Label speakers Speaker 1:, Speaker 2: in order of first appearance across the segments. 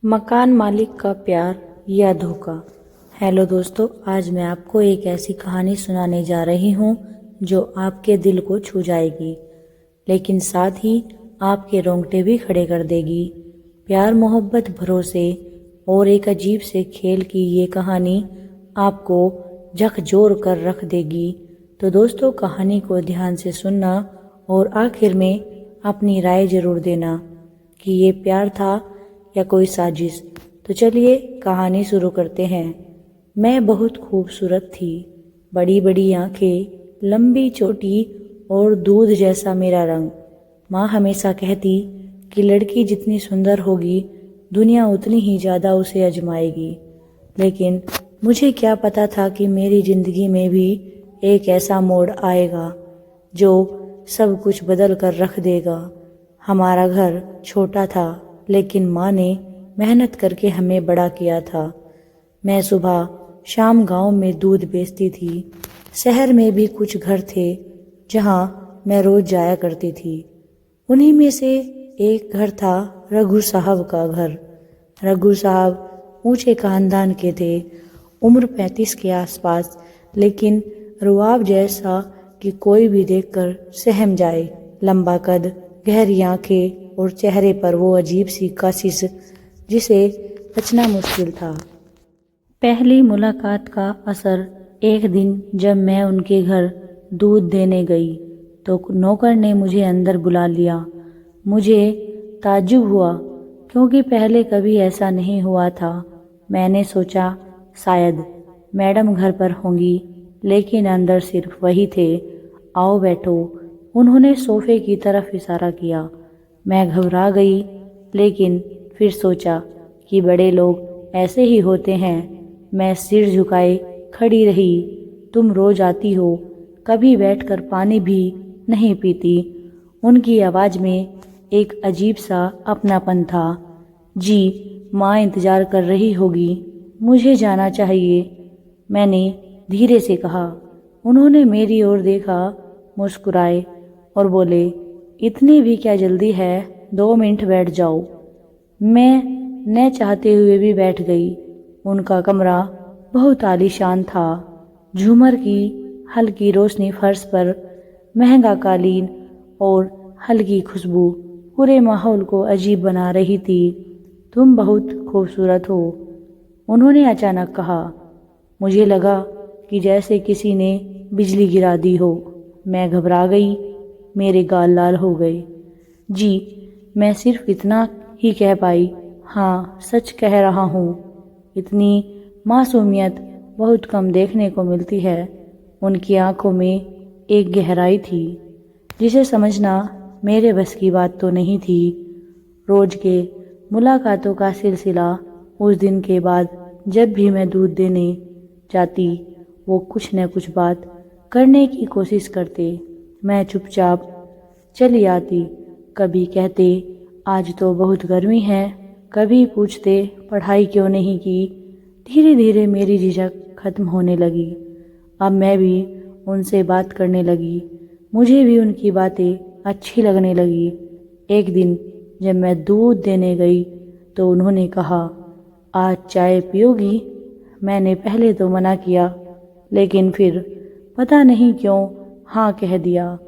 Speaker 1: मकान मालिक का प्यार या धोखा। हेलो दोस्तों, आज मैं आपको एक ऐसी कहानी सुनाने जा रही हूँ जो आपके दिल को छू जाएगी, लेकिन साथ ही आपके रोंगटे भी खड़े कर देगी। प्यार, मोहब्बत, भरोसे और एक अजीब से खेल की ये कहानी आपको झकझोर कर रख देगी। तो दोस्तों, कहानी को ध्यान से सुनना और आखिर में अपनी राय जरूर देना कि ये प्यार था या कोई साजिश। तो चलिए कहानी शुरू करते हैं। मैं बहुत खूबसूरत थी, बड़ी बड़ी आंखें, लंबी चोटी और दूध जैसा मेरा रंग। माँ हमेशा कहती कि लड़की जितनी सुंदर होगी दुनिया उतनी ही ज़्यादा उसे आजमाएगी। लेकिन मुझे क्या पता था कि मेरी ज़िंदगी में भी एक ऐसा मोड़ आएगा जो सब कुछ बदल कर रख देगा। हमारा घर छोटा था, लेकिन माँ ने मेहनत करके हमें बड़ा किया था। मैं सुबह शाम गांव में दूध बेचती थी। शहर में भी कुछ घर थे जहां मैं रोज जाया करती थी। उन्हीं में से एक घर था रघु साहब का घर। रघु साहब ऊंचे खानदान के थे, उम्र 35 के आसपास, लेकिन रुआब जैसा कि कोई भी देखकर सहम जाए। लंबा कद, गहरी आंखें और चेहरे पर वो अजीब सी कशिश जिसे बचना मुश्किल था। पहली मुलाकात का असर। एक दिन जब मैं उनके घर दूध देने गई तो नौकर ने मुझे अंदर बुला लिया। मुझे ताज्जुब हुआ क्योंकि पहले कभी ऐसा नहीं हुआ था। मैंने सोचा शायद मैडम घर पर होंगी, लेकिन अंदर सिर्फ वही थे। आओ बैठो, उन्होंने सोफे की तरफ इशारा किया। मैं घबरा गई, लेकिन फिर सोचा कि बड़े लोग ऐसे ही होते हैं। मैं सिर झुकाए खड़ी रही। तुम रोज आती हो, कभी बैठकर पानी भी नहीं पीती। उनकी आवाज़ में एक अजीब सा अपनापन था। जी, माँ इंतज़ार कर रही होगी, मुझे जाना चाहिए, मैंने धीरे से कहा। उन्होंने मेरी ओर देखा, मुस्कुराए और बोले, इतनी भी क्या जल्दी है, 2 मिनट बैठ जाओ। मैं न चाहते हुए भी बैठ गई। उनका कमरा बहुत आलीशान था। झूमर की हल्की रोशनी फर्श पर, महंगा कालीन और हल्की खुशबू पूरे माहौल को अजीब बना रही थी। तुम बहुत खूबसूरत हो, उन्होंने अचानक कहा। मुझे लगा कि जैसे किसी ने बिजली गिरा दी हो। मैं घबरा गई, मेरे गाल लाल हो गए। जी, मैं सिर्फ इतना ही कह पाई, हाँ सच कह रहा हूँ। इतनी मासूमियत बहुत कम देखने को मिलती है। उनकी आंखों में एक गहराई थी जिसे समझना मेरे बस की बात तो नहीं थी। रोज के मुलाकातों का सिलसिला। उस दिन के बाद जब भी मैं दूध देने जाती, वो कुछ न कुछ बात करने की कोशिश करते। मैं चुपचाप चली आती। कभी कहते आज तो बहुत गर्मी है, कभी पूछते पढ़ाई क्यों नहीं की। धीरे धीरे मेरी झिझक खत्म होने लगी। अब मैं भी उनसे बात करने लगी। मुझे भी उनकी बातें अच्छी लगने लगी। एक दिन जब मैं दूध देने गई तो उन्होंने कहा, आज चाय पियोगी? मैंने पहले तो मना किया, लेकिन फिर पता नहीं क्यों हाँ कह दिया।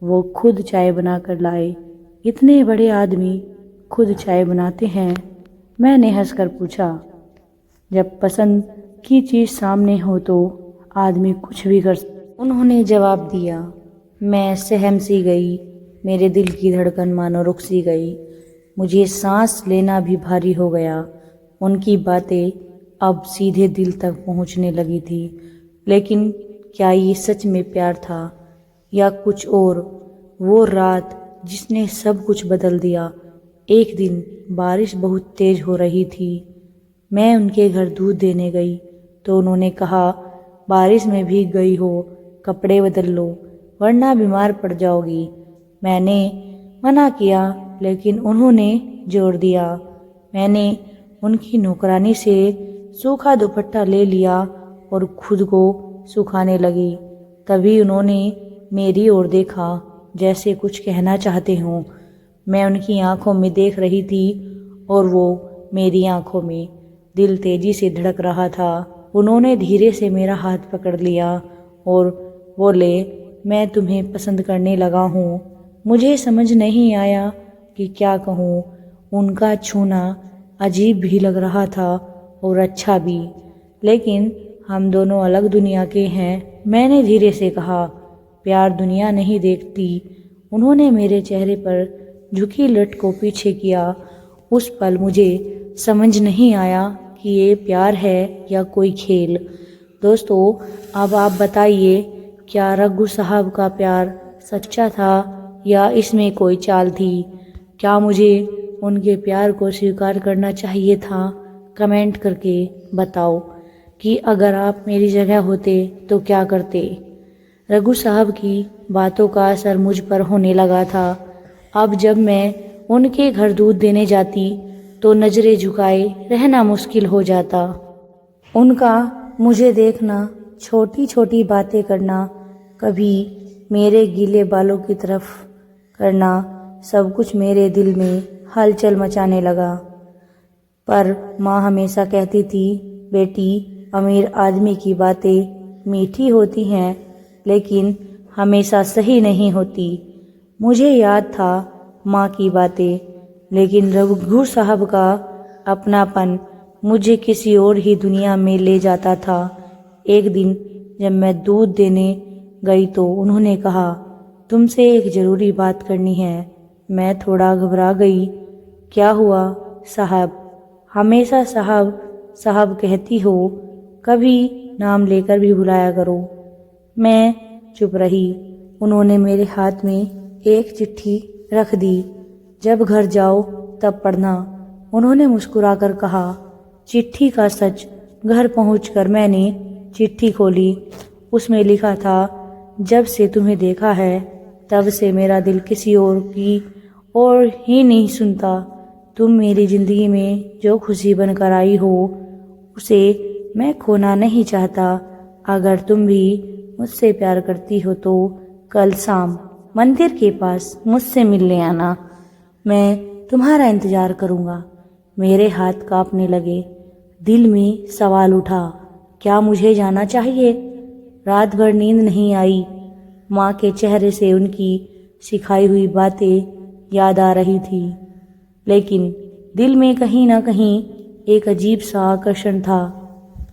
Speaker 1: वो खुद चाय बना कर लाए। इतने बड़े आदमी खुद चाय बनाते हैं? मैंने हंसकर पूछा। जब पसंद की चीज़ सामने हो तो आदमी कुछ भी कर सकता, उन्होंने जवाब दिया। मैं सहम सी गई। मेरे दिल की धड़कन मानो रुक सी गई। मुझे सांस लेना भी भारी हो गया। उनकी बातें अब सीधे दिल तक पहुंचने लगी थी। लेकिन क्या ये सच में प्यार था या कुछ और? वो रात जिसने सब कुछ बदल दिया। एक दिन बारिश बहुत तेज हो रही थी। मैं उनके घर दूध देने गई तो उन्होंने कहा, बारिश में भीग गई हो, कपड़े बदल लो वरना बीमार पड़ जाओगी। मैंने मना किया, लेकिन उन्होंने जोर दिया। मैंने उनकी नौकरानी से सूखा दुपट्टा ले लिया और खुद को सुखाने लगी। तभी उन्होंने मेरी ओर देखा, जैसे कुछ कहना चाहते हों। मैं उनकी आंखों में देख रही थी और वो मेरी आंखों में दिल तेजी से धड़क रहा था। उन्होंने धीरे से मेरा हाथ पकड़ लिया और बोले, मैं तुम्हें पसंद करने लगा हूँ। मुझे समझ नहीं आया कि क्या कहूँ। उनका छूना अजीब भी लग रहा था और अच्छा भी, लेकिन हम दोनों अलग दुनिया के हैं। मैंने धीरे से कहा, प्यार दुनिया नहीं देखती। उन्होंने मेरे चेहरे पर झुकी लट को पीछे किया। उस पल मुझे समझ नहीं आया कि ये प्यार है या कोई खेल। दोस्तों, अब आप बताइए, क्या रघु साहब का प्यार सच्चा था या इसमें कोई चाल थी? क्या मुझे उनके प्यार को स्वीकार करना चाहिए था? कमेंट करके बताओ कि अगर आप मेरी जगह होते तो क्या करते। रघु साहब की बातों का असर मुझ पर होने लगा था। अब जब मैं उनके घर दूध देने जाती तो नजरें झुकाए रहना मुश्किल हो जाता। उनका मुझे देखना, छोटी छोटी बातें करना, कभी मेरे गीले बालों की तरफ करना, सब कुछ मेरे दिल में हलचल मचाने लगा। पर माँ हमेशा कहती थी, बेटी, अमीर आदमी की बातें मीठी होती हैं लेकिन हमेशा सही नहीं होती। मुझे याद था माँ की बातें, लेकिन रघु साहब का अपनापन मुझे किसी और ही दुनिया में ले जाता था। एक दिन जब मैं दूध देने गई तो उन्होंने कहा, तुमसे एक ज़रूरी बात करनी है। मैं थोड़ा घबरा गई। क्या हुआ साहब? हमेशा साहब साहब कहती हो, कभी नाम लेकर भी बुलाया करो। मैं चुप रही। उन्होंने मेरे हाथ में एक चिट्ठी रख दी, जब घर जाओ तब पढ़ना। उन्होंने मुस्कुराकर कहा। चिट्ठी का सच। घर पहुंचकर मैंने चिट्ठी खोली। उसमें लिखा था, जब से तुम्हें देखा है तब से मेरा दिल किसी और की और ही नहीं सुनता। तुम मेरी ज़िंदगी में जो खुशी बनकर आई हो उसे मैं खोना नहीं चाहता। अगर तुम भी मुझसे प्यार करती हो तो कल शाम मंदिर के पास मुझसे मिलने आना। मैं तुम्हारा इंतज़ार करूँगा। मेरे हाथ कांपने लगे। दिल में सवाल उठा, क्या मुझे जाना चाहिए? रात भर नींद नहीं आई। माँ के चेहरे से उनकी सिखाई हुई बातें याद आ रही थी, लेकिन दिल में कहीं ना कहीं एक अजीब सा आकर्षण था।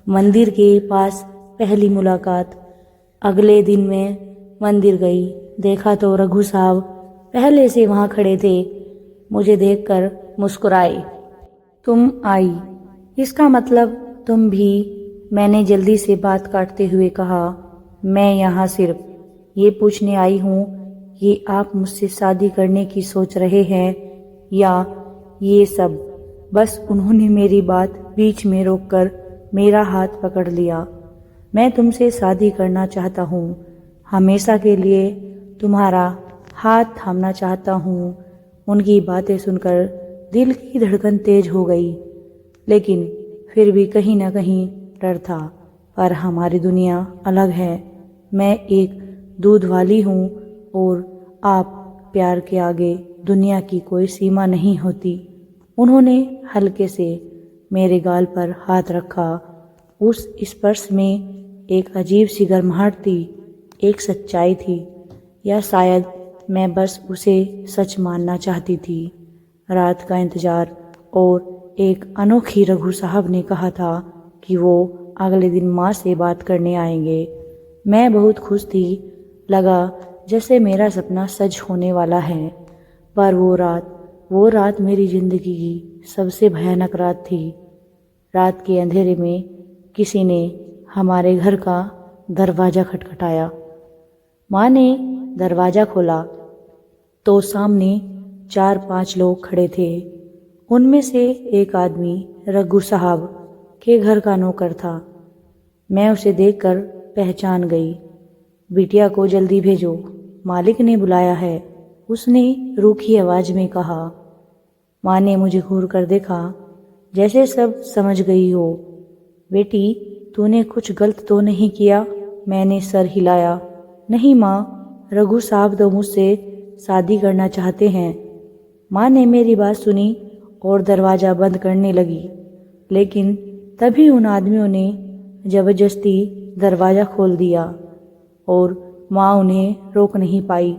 Speaker 1: मंदिर के पास पहली मुलाकात। अगले दिन मैं मंदिर गई। देखा तो रघु साहब पहले से वहाँ खड़े थे। मुझे देखकर मुस्कुराए। तुम आई, इसका मतलब तुम भी? मैंने जल्दी से बात काटते हुए कहा, मैं यहाँ सिर्फ ये पूछने आई हूँ कि आप मुझसे शादी करने की सोच रहे हैं या ये सब। बस उन्होंने मेरी बात बीच में रोककर मेरा हाथ पकड़ लिया। मैं तुमसे शादी करना चाहता हूँ। हमेशा के लिए तुम्हारा हाथ थामना चाहता हूँ। उनकी बातें सुनकर दिल की धड़कन तेज हो गई, लेकिन फिर भी कहीं ना कहीं डर था। पर हमारी दुनिया अलग है। मैं एक दूध वाली हूँ और आप प्यार के आगे दुनिया की कोई सीमा नहीं होती। उन्होंने हल्के से मेरे गाल पर हाथ रखा। उस स्पर्श में एक अजीब सी गर्माहट थी, एक सच्चाई थी, या शायद मैं बस उसे सच मानना चाहती थी। रात का इंतजार और एक अनोखी। रघु साहब ने कहा था कि वो अगले दिन माँ से बात करने आएंगे। मैं बहुत खुश थी। लगा जैसे मेरा सपना सच होने वाला है। पर वो रात मेरी ज़िंदगी की सबसे भयानक रात थी। रात के अंधेरे में किसी ने हमारे घर का दरवाज़ा खटखटाया। माँ ने दरवाज़ा खोला तो सामने 4-5 लोग खड़े थे। उनमें से एक आदमी रघु साहब के घर का नौकर था। मैं उसे देखकर पहचान गई। बिटिया को जल्दी भेजो, मालिक ने बुलाया है, उसने रूखी आवाज में कहा। माँ ने मुझे घूर कर देखा, जैसे सब समझ गई हो। बेटी, तूने कुछ गलत तो नहीं किया? मैंने सर हिलाया। नहीं माँ, रघु साहब तो मुझसे शादी करना चाहते हैं। माँ ने मेरी बात सुनी और दरवाज़ा बंद करने लगी, लेकिन तभी उन आदमियों ने ज़बरदस्ती दरवाज़ा खोल दिया और माँ उन्हें रोक नहीं पाई।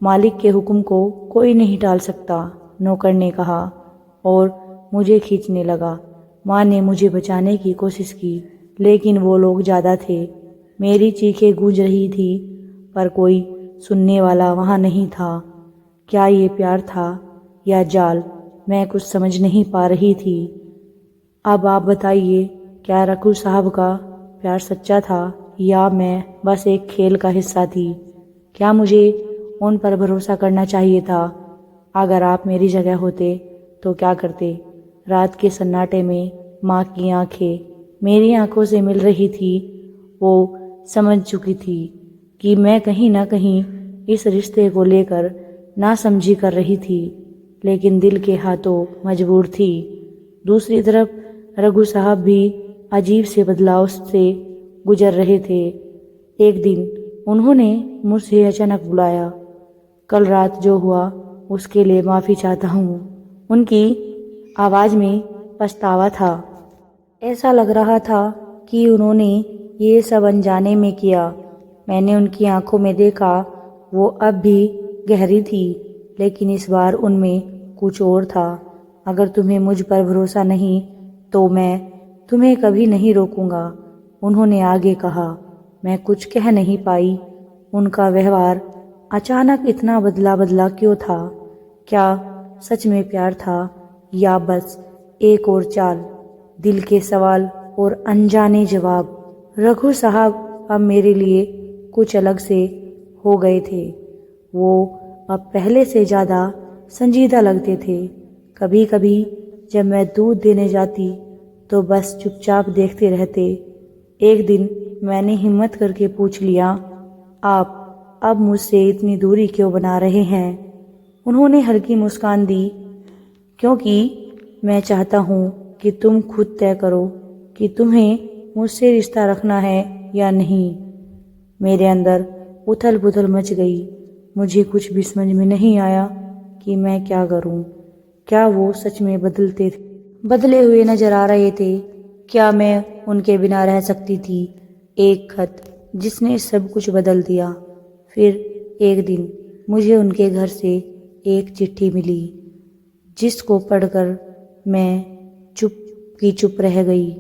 Speaker 1: मालिक के हुक्म को कोई नहीं टाल सकता, नौकर ने कहा और मुझे खींचने लगा। माँ ने मुझे बचाने की कोशिश की, लेकिन वो लोग ज़्यादा थे। मेरी चीखें गूंज रही थी, पर कोई सुनने वाला वहाँ नहीं था। क्या ये प्यार था या जाल, मैं कुछ समझ नहीं पा रही थी। अब आप बताइए, क्या रघु साहब का प्यार सच्चा था या मैं बस एक खेल का हिस्सा थी? क्या मुझे उन पर भरोसा करना चाहिए था? अगर आप मेरी जगह होते तो क्या करते? रात के सन्नाटे में माँ की आंखें मेरी आंखों से मिल रही थी। वो समझ चुकी थी कि मैं कहीं ना कहीं इस रिश्ते को लेकर नासमझी कर रही थी, लेकिन दिल के हाथों मजबूर थी। दूसरी तरफ रघु साहब भी अजीब से बदलाव से गुजर रहे थे। एक दिन उन्होंने मुझसे अचानक बुलाया। कल रात जो हुआ उसके लिए माफ़ी चाहता हूँ। उनकी आवाज़ में पछतावा था। ऐसा लग रहा था कि उन्होंने ये सब अनजाने में किया। मैंने उनकी आंखों में देखा, वो अब भी गहरी थी, लेकिन इस बार उनमें कुछ और था। अगर तुम्हें मुझ पर भरोसा नहीं तो मैं तुम्हें कभी नहीं रोकूंगा, उन्होंने आगे कहा। मैं कुछ कह नहीं पाई। उनका व्यवहार अचानक इतना बदला बदला क्यों था? क्या सच में प्यार था या बस एक और चाल? दिल के सवाल और अनजाने जवाब। रघु साहब अब मेरे लिए कुछ अलग से हो गए थे। वो अब पहले से ज़्यादा संजीदा लगते थे। कभी कभी जब मैं दूध देने जाती तो बस चुपचाप देखते रहते। एक दिन मैंने हिम्मत करके पूछ लिया, आप अब मुझसे इतनी दूरी क्यों बना रहे हैं? उन्होंने हल्की मुस्कान दी, क्योंकि मैं चाहता हूँ कि तुम खुद तय करो कि तुम्हें मुझसे रिश्ता रखना है या नहीं। मेरे अंदर उथल पुथल मच गई। मुझे कुछ भी समझ में नहीं आया कि मैं क्या करूं। क्या वो सच में बदले हुए नजर आ रहे थे? क्या मैं उनके बिना रह सकती थी? एक खत जिसने सब कुछ बदल दिया। फिर एक दिन मुझे उनके घर से एक चिट्ठी मिली, जिसको पढ़कर मैं चुप रह गई।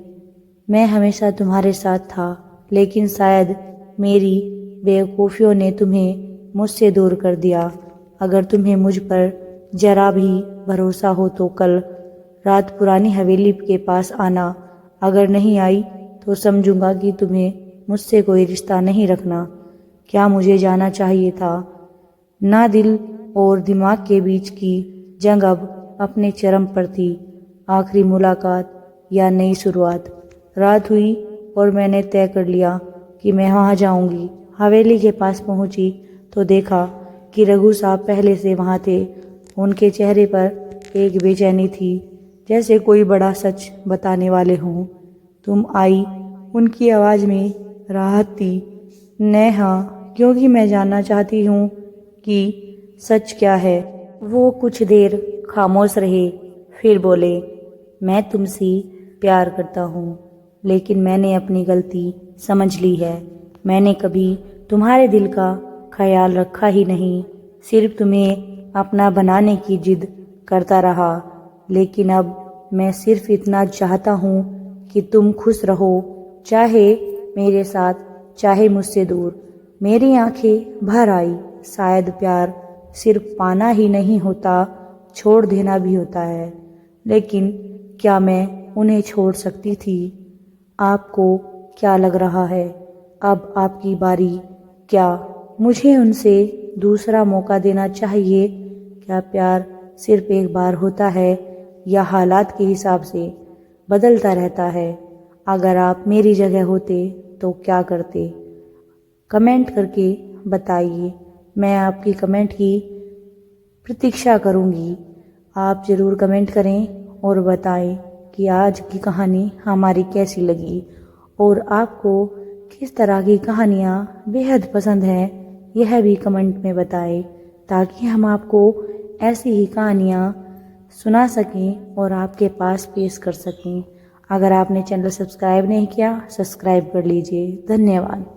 Speaker 1: मैं हमेशा तुम्हारे साथ था, लेकिन शायद मेरी बेवकूफ़ियों ने तुम्हें मुझसे दूर कर दिया। अगर तुम्हें मुझ पर जरा भी भरोसा हो तो कल रात पुरानी हवेली के पास आना। अगर नहीं आई तो समझूंगा कि तुम्हें मुझसे कोई रिश्ता नहीं रखना। क्या मुझे जाना चाहिए था? ना दिल और दिमाग के बीच की जंग अब अपने चरम पर थी। आखिरी मुलाकात या नई शुरुआत? रात हुई और मैंने तय कर लिया कि मैं वहाँ जाऊंगी। हवेली के पास पहुंची तो देखा कि रघु साहब पहले से वहाँ थे। उनके चेहरे पर एक बेचैनी थी, जैसे कोई बड़ा सच बताने वाले हों। तुम आई, उनकी आवाज़ में राहत थी। नेहा, क्योंकि मैं जानना चाहती हूँ कि सच क्या है। वो कुछ देर खामोश रहे, फिर बोले, मैं तुमसे प्यार करता हूँ, लेकिन मैंने अपनी गलती समझ ली है। मैंने कभी तुम्हारे दिल का ख्याल रखा ही नहीं, सिर्फ तुम्हें अपना बनाने की जिद करता रहा। लेकिन अब मैं सिर्फ इतना चाहता हूँ कि तुम खुश रहो, चाहे मेरे साथ चाहे मुझसे दूर। मेरी आंखें भर आई। शायद प्यार सिर्फ पाना ही नहीं होता, छोड़ देना भी होता है। लेकिन क्या मैं उन्हें छोड़ सकती थी? आपको क्या लग रहा है? अब आपकी बारी। क्या मुझे उनसे दूसरा मौका देना चाहिए? क्या प्यार सिर्फ एक बार होता है या हालात के हिसाब से बदलता रहता है? अगर आप मेरी जगह होते तो क्या करते? कमेंट करके बताइए। मैं आपकी कमेंट की प्रतीक्षा करूंगी। आप ज़रूर कमेंट करें और बताएं कि आज की कहानी हमारी कैसी लगी और आपको किस तरह की कहानियाँ बेहद पसंद हैं, यह भी कमेंट में बताएं, ताकि हम आपको ऐसी ही कहानियाँ सुना सकें और आपके पास पेश कर सकें। अगर आपने चैनल सब्सक्राइब नहीं किया, सब्सक्राइब कर लीजिए। धन्यवाद।